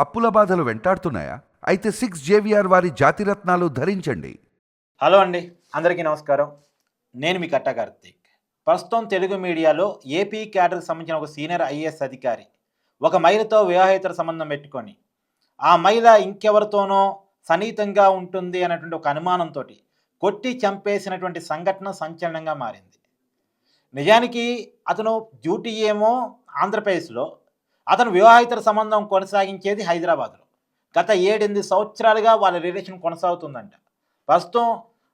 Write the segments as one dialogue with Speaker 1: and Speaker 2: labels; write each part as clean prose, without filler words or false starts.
Speaker 1: అప్పుల బాధలు వెంటాడుతున్నాయా? అయితే 6 JVR వారి జాతిరత్నాలు ధరించండి.
Speaker 2: హలో అండి, అందరికీ నమస్కారం. నేను మీ కట్టా కార్తీక్. ప్రస్తుతం తెలుగు మీడియాలో ఏపీ క్యాడర్కి సంబంధించిన ఒక సీనియర్ ఐఏఎస్ అధికారి ఒక మహిళతో వివాహేతర సంబంధం పెట్టుకొని ఆ మహిళ ఇంకెవరితోనో సన్నిహితంగా ఉంటుంది అనేటువంటి ఒక అనుమానంతో కొట్టి చంపేసినటువంటి సంఘటన సంచలనంగా మారింది. నిజానికి అతను డ్యూటీ ఏమో ఆంధ్రప్రదేశ్లో, అతను వివాహేతర సంబంధం కొనసాగించేది హైదరాబాద్లో. గత 7-8 సంవత్సరాలుగా వాళ్ళ రిలేషన్ కొనసాగుతుందంట. ప్రస్తుతం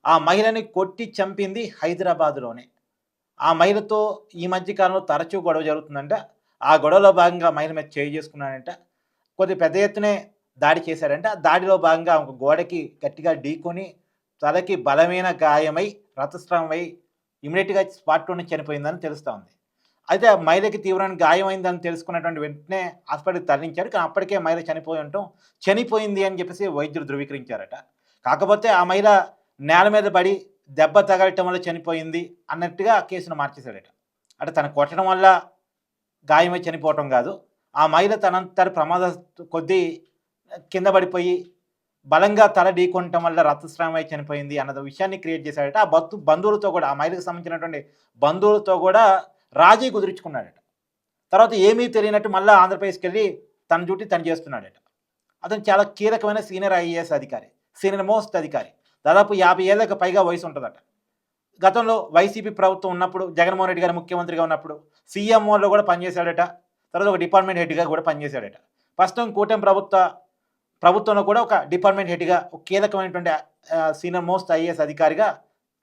Speaker 2: ఆ మహిళని కొట్టి చంపింది హైదరాబాద్లోనే. ఆ మహిళతో ఈ మధ్య కాలంలో తరచూ గొడవ జరుగుతుందంట. ఆ గొడవలో భాగంగా మహిళ మీద చేయి చేసుకున్నాడంట. కొద్ది పెద్ద ఎత్తునే దాడి చేశాడంట. దాడిలో భాగంగా ఒక గోడకి గట్టిగా ఢీకొని తలకి బలమైన గాయమై రక్తస్రావమై ఇమీడియట్గా స్పాట్లోనే చనిపోయిందని తెలుస్తూ ఉంది. అయితే ఆ మహిళకి తీవ్రమైన గాయమైందని తెలుసుకున్నటువంటి వెంటనే హాస్పిటల్కి తరలించాడు. కానీ అప్పటికే మహిళ చనిపోయింది అని చెప్పేసి వైద్యులు ధృవీకరించారట. కాకపోతే ఆ మహిళ నేల మీద పడి దెబ్బ తగలటం వల్ల చనిపోయింది అన్నట్టుగా కేసును మార్చేశాడట. అంటే తను కొట్టడం వల్ల గాయమై చనిపోవటం కాదు, ఆ మహిళ తనంతటి ప్రమాద కొద్దీ కింద పడిపోయి బలంగా తల ఢీకొనటం వల్ల రక్తస్రావమై చనిపోయింది అన్న విషయాన్ని క్రియేట్ చేశాడట. ఆ బంధువులతో కూడా, ఆ మహిళకు సంబంధించినటువంటి బంధువులతో కూడా రాజీ కుదుర్చుకున్నాడట. తర్వాత ఏమీ తెలియనట్టు మళ్ళీ ఆంధ్రప్రదేశ్కి వెళ్ళి తన డ్యూటీ తను చేస్తున్నాడట. అతను చాలా కీలకమైన సీనియర్ ఐఏఎస్ అధికారి, సీనియర్ మోస్ట్ అధికారి. దాదాపు 50 ఏళ్ళకి పైగా వయసు ఉంటుందట. గతంలో వైసీపీ ప్రభుత్వం ఉన్నప్పుడు, జగన్మోహన్ రెడ్డి గారు ముఖ్యమంత్రిగా ఉన్నప్పుడు సీఎంఓలో కూడా పనిచేశాడట. తర్వాత ఒక డిపార్ట్మెంట్ హెడ్గా కూడా పనిచేశాడట. ప్రస్తుతం కూటమి ప్రభుత్వంలో కూడా ఒక డిపార్ట్మెంట్ హెడ్గా, ఒక కీలకమైనటువంటి సీనియర్ మోస్ట్ ఐఏఎస్ అధికారిగా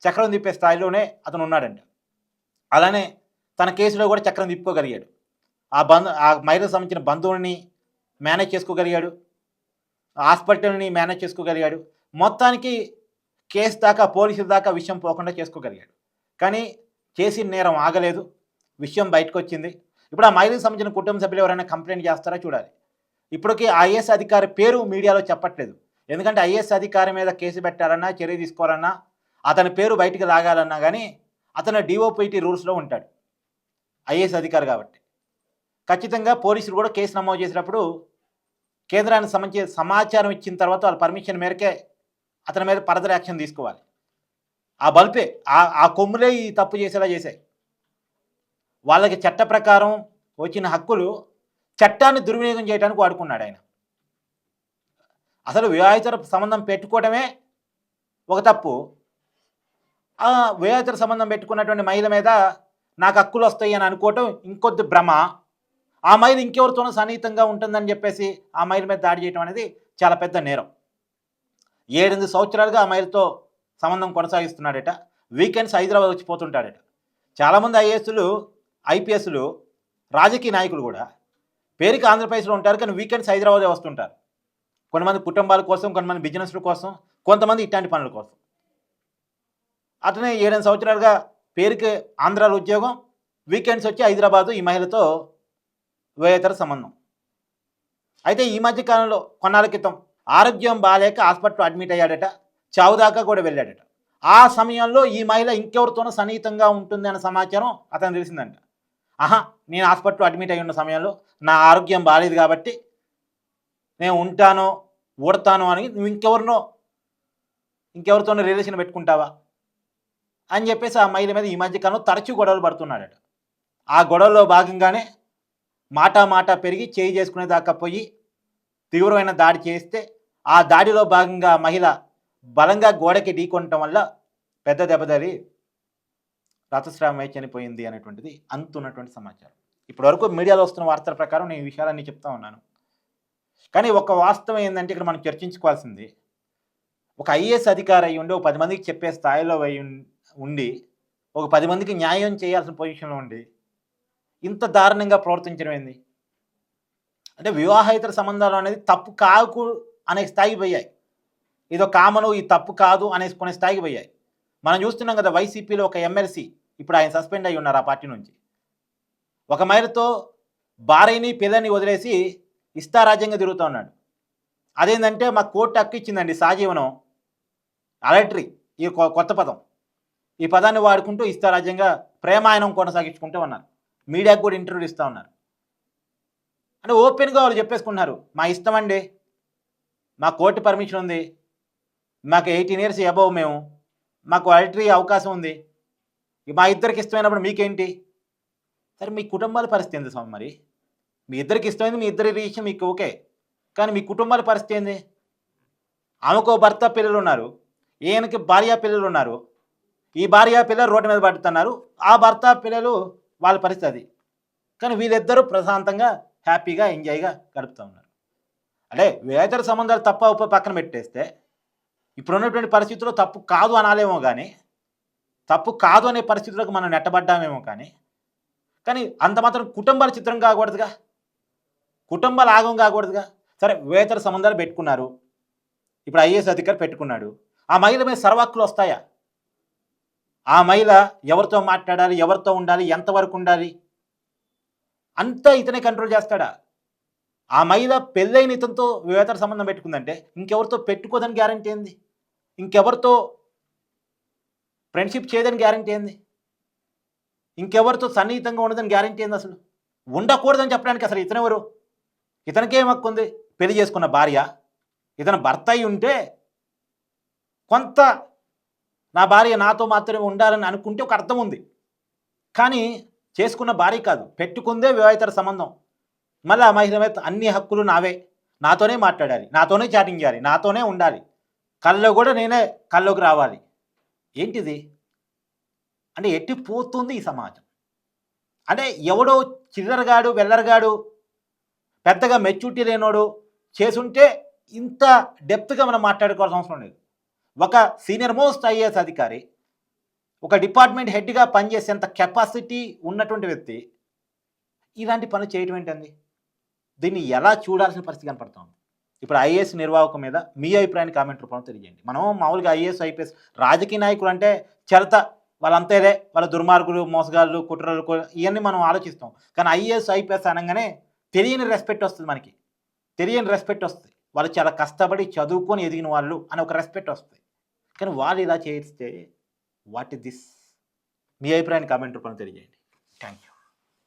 Speaker 2: చక్రం తిప్పే స్థాయిలోనే అతను ఉన్నాడంట. అలానే తన కేసులో కూడా చక్రం తిప్పుకోగలిగాడు. ఆ మహిళకు సంబంధించిన బంధువుల్ని మేనేజ్ చేసుకోగలిగాడు, హాస్పిటల్ని మేనేజ్ చేసుకోగలిగాడు. మొత్తానికి కేసు దాకా, పోలీసుల దాకా విషయం పోకుండా చేసుకోగలిగాడు. కానీ చేసిన నేరం ఆగలేదు, విషయం బయటకు వచ్చింది. ఇప్పుడు ఆ మహిళకు సంబంధించిన కుటుంబ సభ్యులు ఎవరైనా కంప్లైంట్ చేస్తారా చూడాలి. ఇప్పటికీ ఐఏఎస్ అధికారి పేరు మీడియాలో చెప్పట్లేదు. ఎందుకంటే ఐఏఎస్ అధికారి మీద కేసు పెట్టాలన్నా, చర్య తీసుకోవాలన్నా, అతని పేరు బయటికి లాగాలన్నా కానీ అతను డిఓపిటి రూల్స్లో ఉంటాడు, ఐఏఎస్ అధికారి కాబట్టి. ఖచ్చితంగా పోలీసులు కూడా కేసు నమోదు చేసినప్పుడు కేంద్రానికి సంబంధించి సమాచారం ఇచ్చిన తర్వాత వాళ్ళ పర్మిషన్ మేరకే అతని మీద ఫర్దర్ యాక్షన్ తీసుకోవాలి. ఆ బల్పే, ఆ కొమ్ములే ఈ తప్పు చేసేలా చేశాయి. వాళ్ళకి చట్ట ప్రకారం వచ్చిన హక్కులు చట్టాన్ని దుర్వినియోగం చేయడానికి వాడుకున్నాడు ఆయన. అసలు వివాహేతర సంబంధం పెట్టుకోవడమే ఒక తప్పు. ఆ వివాహేతర సంబంధం పెట్టుకున్నటువంటి మహిళ మీద నాకు హక్కులు వస్తాయి అని అనుకోవటం ఇంకొద్ది భ్రమ. ఆ మహిళ ఇంకెవరితోనూ సన్నిహితంగా ఉంటుందని చెప్పేసి ఆ మహిళ మీద దాడి చేయడం అనేది చాలా పెద్ద నేరం. 7-8 సంవత్సరాలుగా ఆ మహిళతో సంబంధం కొనసాగిస్తున్నాడట. వీకెండ్స్ హైదరాబాద్ వచ్చి పోతుంటాడట. చాలామంది ఐఏఎస్లు, ఐపీఎస్లు, రాజకీయ నాయకులు కూడా పేరుకి ఆంధ్రప్రదేశ్లో ఉంటారు, కానీ వీకెండ్స్ హైదరాబాదే వస్తుంటారు. కొంతమంది కుటుంబాల కోసం, కొంతమంది బిజినెస్ల కోసం, కొంతమంది ఇట్లాంటి పనుల కోసం. అతనే 7-8 సంవత్సరాలుగా పేరుకి ఆంధ్రాలో ఉద్యోగం, వీకెండ్స్ వచ్చి హైదరాబాదు ఈ మహిళతో వివాహేతర సంబంధం. అయితే ఈ మధ్య కాలంలో కొన్నాళ్ళ క్రితం ఆరోగ్యం బాగాలేక హాస్పిటల్లో అడ్మిట్ అయ్యాడట. చావు దాకా కూడా వెళ్ళాడట. ఆ సమయంలో ఈ మహిళ ఇంకెవరితోనో సన్నిహితంగా ఉంటుంది అన్న సమాచారం అతను తెలిసిందంట. నేను హాస్పిటల్లో అడ్మిట్ అయ్యి ఉన్న సమయంలో నా ఆరోగ్యం బాగాలేదు కాబట్టి నేను ఉంటానో ఊడతానో అని నువ్వు ఇంకెవరితోనో రిలేషన్ పెట్టుకుంటావా అని చెప్పేసి ఆ మహిళ మీద ఈ మధ్య కాలంలో తరచూ గొడవలు పడుతున్నాడట. ఆ గొడవలో భాగంగానే మాట పెరిగి చేయి చేసుకునే దాకా పోయి తీవ్రమైన దాడి చేస్తే, ఆ దాడిలో భాగంగా మహిళ బలంగా గోడకి ఢీకొనటం వల్ల పెద్ద దెబ్బతగిలి రక్తస్రావమై చనిపోయింది అనేటువంటిది అంతున్నటువంటి సమాచారం. ఇప్పటివరకు మీడియాలో వస్తున్న వార్తల ప్రకారం నేను ఈ విషయాలన్నీ చెప్తా ఉన్నాను. కానీ ఒక వాస్తవం ఏంటంటే ఇక్కడ మనం చర్చించుకోవాల్సింది, ఒక ఐఏఎస్ అధికారి అయ్యి ఉండి ఒక 10 మందికి చెప్పే స్థాయిలో ఉండి ఒక 10 మందికి న్యాయం చేయాల్సిన పొజిషన్లో ఉండి ఇంత దారుణంగా ప్రవర్తించడం ఏంది? అంటే వివాహేతర సంబంధాలు అనేది తప్పు కాకు అనే స్థాయికి పోయాయి. ఇదో కామను, ఈ తప్పు కాదు అనేసుకునే స్థాయికి పోయాయి. మనం చూస్తున్నాం కదా, వైసీపీలో ఒక ఎమ్మెల్సీ ఇప్పుడు ఆయన సస్పెండ్ అయ్యి ఉన్నారు ఆ పార్టీ నుంచి. ఒక మహిళతో భార్యని పిల్లని వదిలేసి ఇష్టారాజ్యంగా తిరుగుతూ ఉన్నాడు. అదేంటంటే మా కోర్టు హక్కు ఇచ్చిందండి సహజీవనం, అలట్రీ, ఈ కొత్త పదం. ఈ పదాన్ని వాడుకుంటూ ఇష్టారాజ్యంగా ప్రేమాయణం కొనసాగించుకుంటూ ఉన్నారు. మీడియాకు కూడా ఇంటర్వ్యూ ఇస్తూ ఉన్నారు. అంటే ఓపెన్గా వాళ్ళు చెప్పేసుకుంటున్నారు, మా ఇష్టం అండి, మా కోర్టు పర్మిషన్ ఉంది, మాకు 18 ఇయర్స్ అబోవ్ మేము, మాకు అల్టరీ అవకాశం ఉంది, మా ఇద్దరికి ఇష్టమైనప్పుడు మీకేంటి? సరే మీ కుటుంబాల పరిస్థితి ఏంది స్వామి? మరి మీ ఇద్దరికి ఇష్టమైంది, మీ ఇద్దరి రిలేషన్ మీకు ఓకే, కానీ మీ కుటుంబాల పరిస్థితి ఏంది? ఆమెకో భర్త పిల్లలు ఉన్నారు, ఈయనకి భార్య పిల్లలు ఉన్నారు, ఈ భార్య పిల్లలు రోడ్డు మీద పడుతున్నారు, ఆ భర్త పిల్లలు వాళ్ళ పరిస్థితి అది. కానీ వీళ్ళిద్దరూ ప్రశాంతంగా హ్యాపీగా ఎంజాయ్గా గడుపుతూ ఉన్నారు. అంటే వేతర సంబంధాలు తప్ప ఉప్పు పక్కన పెట్టేస్తే ఇప్పుడు ఉన్నటువంటి పరిస్థితుల్లో తప్పు కాదు అనాలేమో కానీ, తప్పు కాదు అనే పరిస్థితులకు మనం నెట్టబడ్డామేమో కానీ, కానీ అంత మాత్రం కుటుంబాల చిత్రం కాకూడదుగా, కుటుంబాల ఆగం కాకూడదుగా. సరే వేతర సంబంధాలు పెట్టుకున్నారు, ఇప్పుడు ఐఏఎస్ అధికారి పెట్టుకున్నాడు, ఆ మహిళ మీద సర్వహక్కులు వస్తాయా? ఆ మహిళ ఎవరితో మాట్లాడాలి, ఎవరితో ఉండాలి, ఎంతవరకు ఉండాలి అంతా ఇతనే కంట్రోల్ చేస్తాడా? ఆ మహిళ పెళ్ళైన ఇతనితో వేతర సంబంధం పెట్టుకుందంటే ఇంకెవరితో పెట్టుకోదని గ్యారంటీ ఏంది? ఇంకెవరితో ఫ్రెండ్షిప్ చేయదని గ్యారంటీ ఏంది? ఇంకెవరితో సన్నిహితంగా ఉండదని గ్యారంటీ ఏంది? అసలు ఉండకూడదని చెప్పడానికి అసలు ఇతనెవరు? ఇతనికేం హక్కు ఉంది? పెళ్లి చేసుకున్న భార్య, ఇతను భర్త అయి ఉంటే కొంత నా భార్య నాతో మాత్రమే ఉండాలని అనుకుంటే ఒక అర్థం ఉంది. కానీ చేసుకున్న భార్య కాదు, పెట్టుకుందే వివాహితర సంబంధం. మళ్ళీ ఆ మహిళ మీద అన్ని హక్కులు నావే, నాతోనే మాట్లాడాలి, నాతోనే చాటింగ్ చేయాలి, నాతోనే ఉండాలి, కల్లో కూడా నేనే కల్లోకి రావాలి. ఏంటిది? అంటే ఎట్టి పోతుంది ఈ సమాజం. అంటే ఎవడో చిల్లరగాడు, వెల్లరగాడు, పెద్దగా మెచ్యూరిటీ లేనోడు చేసుంటే ఇంత డెప్త్గా మనం మాట్లాడుకోవాల్సిన అవసరం లేదు. ఒక సీనియర్ మోస్ట్ ఐఏఎస్ అధికారి, ఒక డిపార్ట్మెంట్ హెడ్గా పనిచేసేంత కెపాసిటీ ఉన్నటువంటి వ్యక్తి ఇలాంటి పనులు చేయటం ఏంటండి? దీన్ని ఎలా చూడాల్సిన పరిస్థితి కనపడుతుంది. ఇప్పుడు ఐఏఎస్ నిర్వాహకం మీద మీ అభిప్రాయాన్ని కామెంట్ రూపంలో తెలియజేయండి. మనం మామూలుగా ఐఏఎస్ ఐపీఎస్ రాజకీయ నాయకులు అంటే చెరత, వాళ్ళంతేలే, వాళ్ళ దుర్మార్గులు, మోసగాళ్ళు, కుట్రలు ఇవన్నీ మనం ఆలోచిస్తాం. కానీ ఐఏఎస్ ఐపీఎస్ అనగానే తెలియని రెస్పెక్ట్ వస్తుంది, మనకి తెలియని రెస్పెక్ట్ వస్తుంది. వాళ్ళు చాలా కష్టపడి చదువుకొని ఎదిగిన వాళ్ళు అని ఒక రెస్పెక్ట్ వస్తుంది. కానీ వాళ్ళు ఇలా చేస్తే వాట్ ఇస్ దిస్? మీ అభిప్రాయాన్ని కామెంట్ రూపంలో తెలియజేయండి. Thank you.